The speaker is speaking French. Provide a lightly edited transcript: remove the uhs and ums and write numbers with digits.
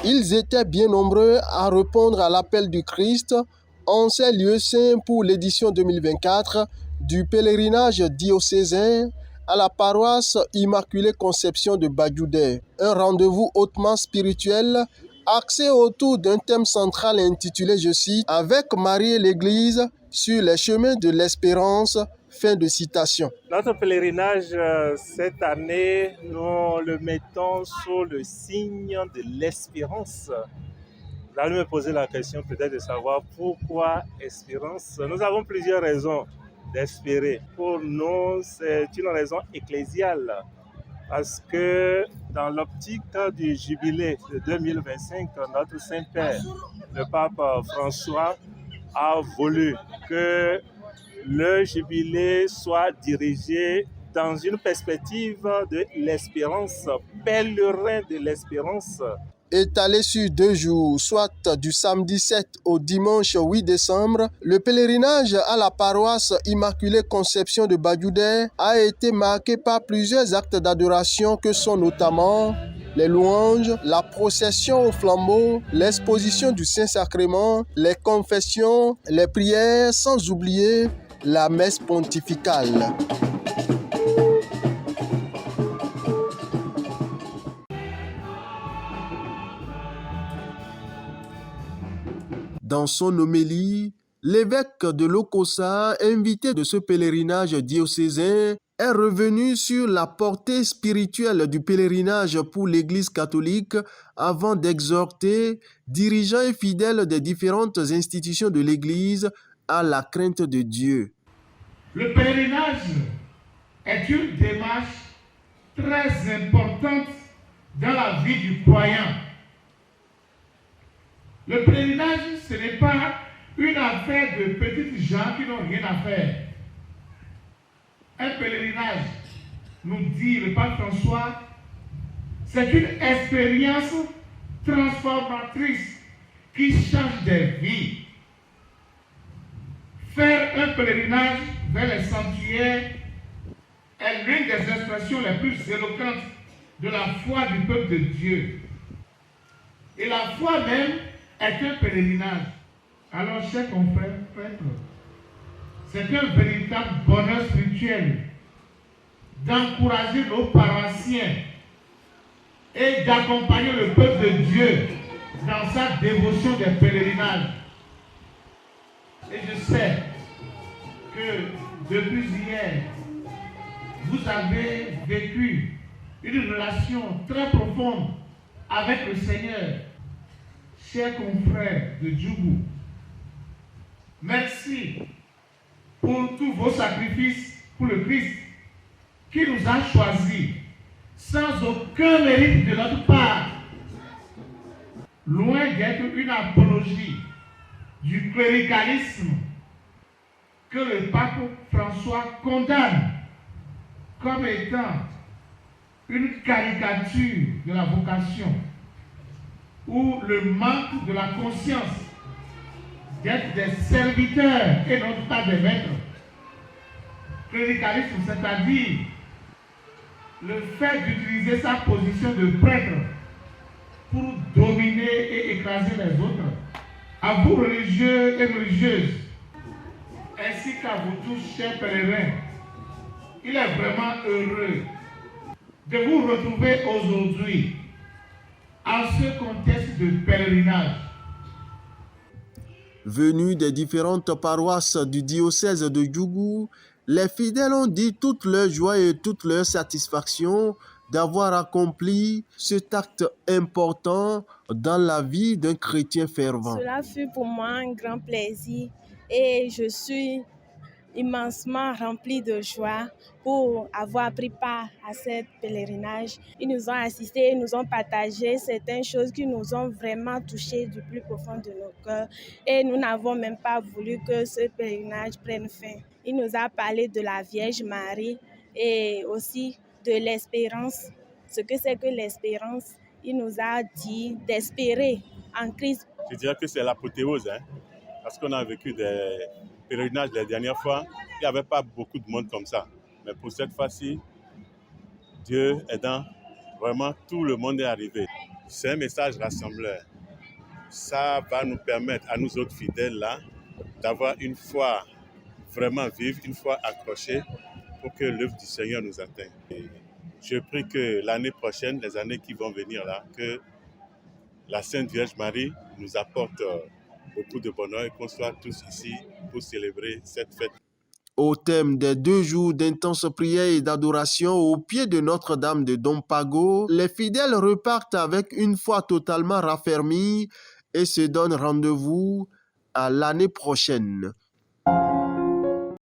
Ils étaient bien nombreux à répondre à l'appel du Christ en ces lieux saints pour l'édition 2024 du pèlerinage diocésain à la paroisse Immaculée Conception de Badjoudé. Un rendez-vous hautement spirituel axé autour d'un thème central intitulé, je cite, « Avec Marie et l'Église sur les chemins de l'espérance ». Fin de citation. Notre pèlerinage, cette année, nous le mettons sous le signe de l'espérance. Vous allez me poser la question peut-être de savoir pourquoi espérance. Nous avons plusieurs raisons d'espérer. Pour nous, c'est une raison ecclésiale. Parce que dans l'optique du jubilé de 2025, notre Saint-Père, le pape François, a voulu que le jubilé soit dirigé dans une perspective de l'espérance, pèlerin de l'espérance. Étalé sur 2 jours, soit du samedi 7 au dimanche 8 décembre, le pèlerinage à la paroisse Immaculée Conception de Badjoudé a été marqué par plusieurs actes d'adoration que sont notamment les louanges, la procession au flambeau, l'exposition du Saint-Sacrement, les confessions, les prières, sans oublier la messe pontificale. Dans son homélie, l'évêque de Lokossa, invité de ce pèlerinage diocésain, est revenu sur la portée spirituelle du pèlerinage pour l'Église catholique avant d'exhorter dirigeants et fidèles des différentes institutions de l'Église à la crainte de Dieu. Le pèlerinage est une démarche très importante dans la vie du croyant. Le pèlerinage, ce n'est pas une affaire de petites gens qui n'ont rien à faire. Un pèlerinage, nous dit le pape François, c'est une expérience transformatrice qui change des vies. Faire un pèlerinage vers les sanctuaires est l'une des expressions les plus éloquentes de la foi du peuple de Dieu. Et la foi même est un pèlerinage. Alors, chers confrères, prêtres, c'est un véritable bonheur spirituel d'encourager nos paroissiens et d'accompagner le peuple de Dieu dans sa dévotion des pèlerinages. Et je sais que depuis hier, vous avez vécu une relation très profonde avec le Seigneur. Chers confrères de Djougou, merci pour tous vos sacrifices pour le Christ qui nous a choisis sans aucun mérite de notre part. Loin d'être une apologie du cléricalisme que le pape François condamne comme étant une caricature de la vocation ou le manque de la conscience d'être des serviteurs et non pas des maîtres. Cléricalisme, c'est-à-dire le fait d'utiliser sa position de prêtre pour dominer et écraser les autres. À vous, religieux et religieuses, ainsi qu'à vous tous, chers pèlerins, il est vraiment heureux de vous retrouver aujourd'hui en ce contexte de pèlerinage. Venus des différentes paroisses du diocèse de Djougou, les fidèles ont dit toute leur joie et toute leur satisfaction d'avoir accompli cet acte important dans la vie d'un chrétien fervent. Cela fut pour moi un grand plaisir et je suis immensement remplie de joie pour avoir pris part à ce pèlerinage. Ils nous ont assistés, ils nous ont partagé certaines choses qui nous ont vraiment touchés du plus profond de nos cœurs et nous n'avons même pas voulu que ce pèlerinage prenne fin. Il nous a parlé de la Vierge Marie et aussi de l'espérance. Ce que c'est que l'espérance, il nous a dit d'espérer en Christ. Je dirais que c'est l'apothéose, parce qu'on a vécu des pèlerinages les dernières fois, il n'y avait pas beaucoup de monde comme ça. Mais pour cette fois-ci, Dieu aidant, vraiment tout le monde est arrivé. C'est un message rassembleur. Ça va nous permettre à nous autres fidèles là d'avoir une foi vraiment vive, une foi accrochée pour que l'œuvre du Seigneur nous atteigne. Et je prie que l'année prochaine, les années qui vont venir là, que la Sainte Vierge Marie nous apporte beaucoup de bonheur et qu'on soit tous ici pour célébrer cette fête. Au thème des 2 jours d'intense prière et d'adoration au pied de Notre-Dame de Dom Pago, les fidèles repartent avec une foi totalement raffermie et se donnent rendez-vous à l'année prochaine.